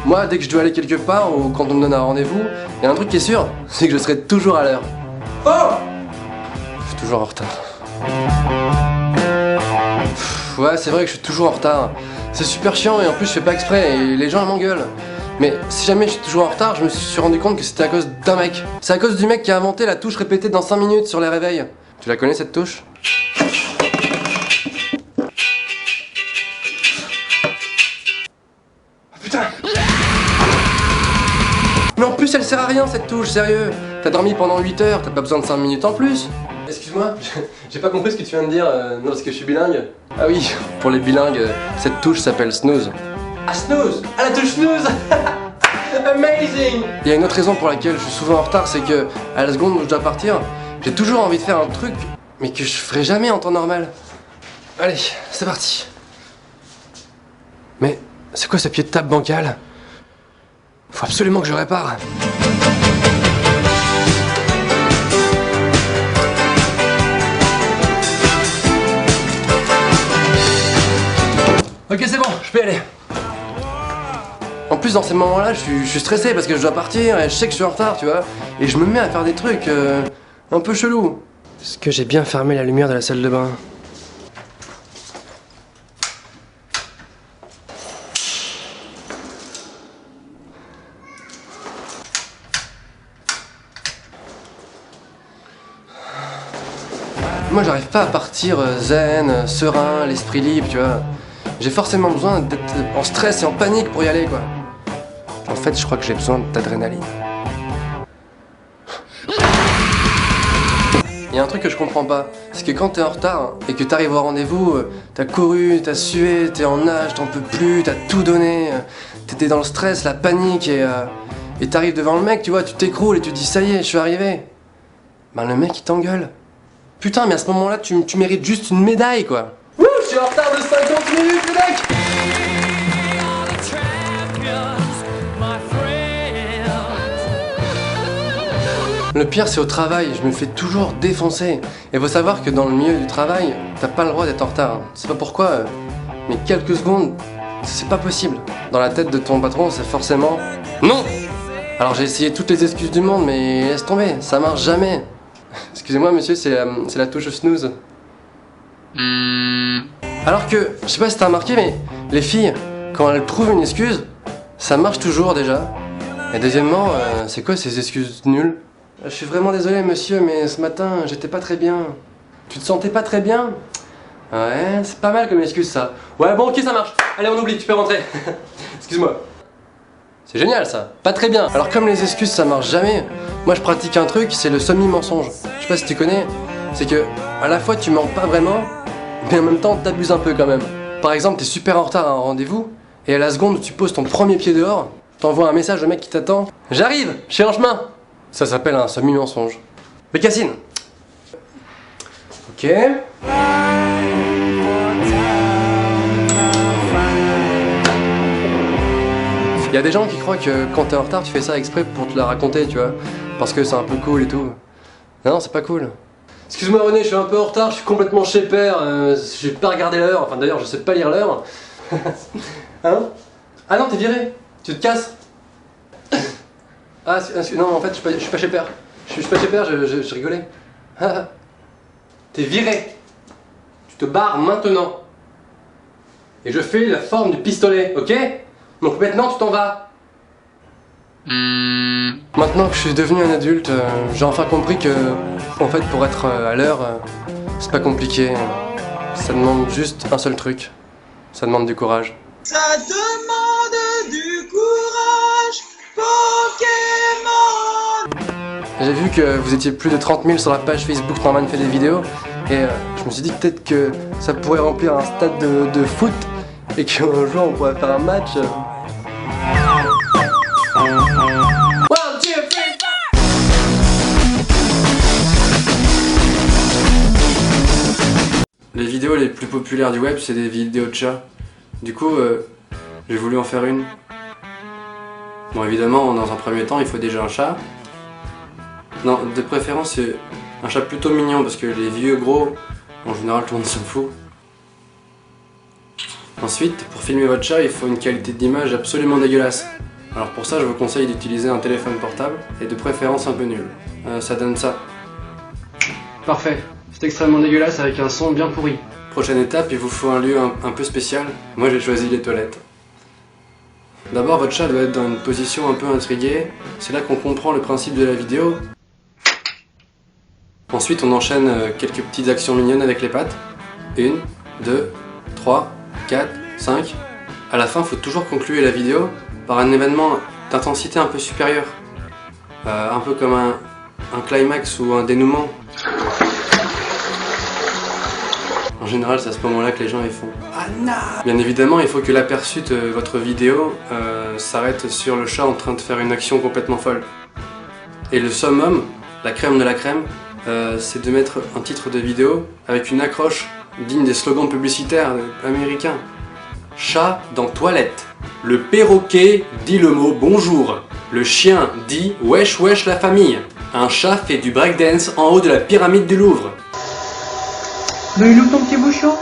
Moi, dès que je dois aller quelque part ou quand on me donne un rendez-vous, il y a un truc qui est sûr, c'est que je serai toujours à l'heure. Oh! Je suis toujours en retard. Ouais, c'est vrai que je suis toujours en retard. C'est super chiant et en plus je fais pas exprès et les gens ils m'engueulent. Mais si jamais je suis toujours en retard, je me suis rendu compte que c'était à cause d'un mec. C'est à cause du mec qui a inventé la touche répétée dans 5 minutes sur les réveils. Tu la connais cette touche? Putain! Mais en plus elle sert à rien cette touche, sérieux! T'as dormi pendant 8 heures, t'as pas besoin de 5 minutes en plus! Excuse-moi, j'ai pas compris ce que tu viens de dire, non parce que je suis bilingue. Ah oui, pour les bilingues, cette touche s'appelle snooze. Ah snooze! Ah la touche snooze! Amazing! Il y a une autre raison pour laquelle je suis souvent en retard, c'est que à la seconde où je dois partir, j'ai toujours envie de faire un truc, mais que je ferai jamais en temps normal. Allez, c'est parti! Mais c'est quoi ce pied de table bancal? Faut absolument que je répare. Ok, c'est bon, je peux y aller. En plus, dans ces moments-là, je suis stressé parce que je dois partir et je sais que je suis en retard, tu vois. Et je me mets à faire des trucs un peu chelous. Est-ce que j'ai bien fermé la lumière de la salle de bain? Moi, j'arrive pas à partir zen, serein, l'esprit libre, tu vois. J'ai forcément besoin d'être en stress et en panique pour y aller, quoi. En fait, je crois que j'ai besoin d'adrénaline. Il y a un truc que je comprends pas, c'est que quand t'es en retard et que t'arrives au rendez-vous, t'as couru, t'as sué, t'es en nage, t'en peux plus, t'as tout donné, t'étais dans le stress, la panique et t'arrives devant le mec, tu vois, tu t'écroules et tu te dis ça y est, je suis arrivé. Ben le mec il t'engueule. Putain, mais à ce moment-là, tu mérites juste une médaille, quoi. Wouh, je suis en retard de 50 minutes, le mec! Le pire, c'est au travail, je me fais toujours défoncer. Et faut savoir que dans le milieu du travail, t'as pas le droit d'être en retard. C'est pas pourquoi, mais quelques secondes, c'est pas possible. Dans la tête de ton patron, c'est forcément non! Alors j'ai essayé toutes les excuses du monde, mais laisse tomber, ça marche jamais. Excusez-moi monsieur, c'est la touche snooze. Alors que, je sais pas si t'as remarqué, mais les filles, quand elles trouvent une excuse, ça marche toujours déjà. Et deuxièmement, c'est quoi ces excuses nulles? Je suis vraiment désolé monsieur, mais ce matin, j'étais pas très bien. Tu te sentais pas très bien? Ouais, c'est pas mal comme excuse ça. Ouais bon ok ça marche, allez on oublie, tu peux rentrer. Excuse-moi. C'est génial ça, pas très bien. Alors comme les excuses ça marche jamais, moi je pratique un truc, c'est le semi-mensonge. Je sais pas si tu connais, c'est que à la fois tu mens pas vraiment, mais en même temps t'abuses un peu quand même. Par exemple t'es super en retard à un rendez-vous, et à la seconde où tu poses ton premier pied dehors, t'envoies un message au mec qui t'attend. J'arrive, je suis en chemin. Ça s'appelle un semi-mensonge. Mais Cassine. Ok. Il y a des gens qui croient que quand t'es en retard, tu fais ça exprès pour te la raconter, tu vois. Parce que c'est un peu cool et tout. Non, c'est pas cool. Excuse-moi René, je suis un peu en retard, je suis complètement chez père, j'ai pas regardé l'heure, enfin d'ailleurs je sais pas lire l'heure. Hein? Ah non, t'es viré, tu te casses. Ah non, en fait je suis pas chez père. Je suis pas chez père, je rigolais. T'es viré. Tu te barres maintenant. Et je fais la forme du pistolet, ok? Donc maintenant tu t'en vas. Maintenant que je suis devenu un adulte, j'ai enfin compris que, en fait, pour être à l'heure, c'est pas compliqué. Ça demande juste un seul truc. Ça demande du courage. Ça demande du courage, Pokémon. J'ai vu que vous étiez plus de 30 000 sur la page Facebook Norman fait des vidéos, et je me suis dit peut-être que ça pourrait remplir un stade de foot, et qu'un jour on pourrait faire un match. Les vidéos les plus populaires du web, c'est des vidéos de chats. Du coup, j'ai voulu en faire une. Bon, évidemment, dans un premier temps, il faut déjà un chat. Non, de préférence, c'est un chat plutôt mignon, parce que les vieux gros, en général, tout le monde s'en fout. Ensuite, pour filmer votre chat, il faut une qualité d'image absolument dégueulasse. Alors pour ça, je vous conseille d'utiliser un téléphone portable et de préférence un peu nul. Ça donne ça. Parfait. C'est extrêmement dégueulasse avec un son bien pourri. Prochaine étape, il vous faut un lieu un peu spécial. Moi j'ai choisi les toilettes. D'abord, votre chat doit être dans une position un peu intriguée. C'est là qu'on comprend le principe de la vidéo. Ensuite, on enchaîne quelques petites actions mignonnes avec les pattes. 1, 2, 3, 4, 5. À la fin, il faut toujours conclure la vidéo par un événement d'intensité un peu supérieure. Un peu comme un climax ou un dénouement. En général, c'est à ce moment-là que les gens ils font Anna. Bien évidemment, il faut que l'aperçu de votre vidéo s'arrête sur le chat en train de faire une action complètement folle. Et le summum, la crème de la crème, c'est de mettre un titre de vidéo avec une accroche digne des slogans publicitaires américains. Chat dans toilette. Le perroquet dit le mot bonjour. Le chien dit wesh wesh la famille. Un chat fait du breakdance en haut de la pyramide du Louvre. Mais il ouvre ton petit bouchon.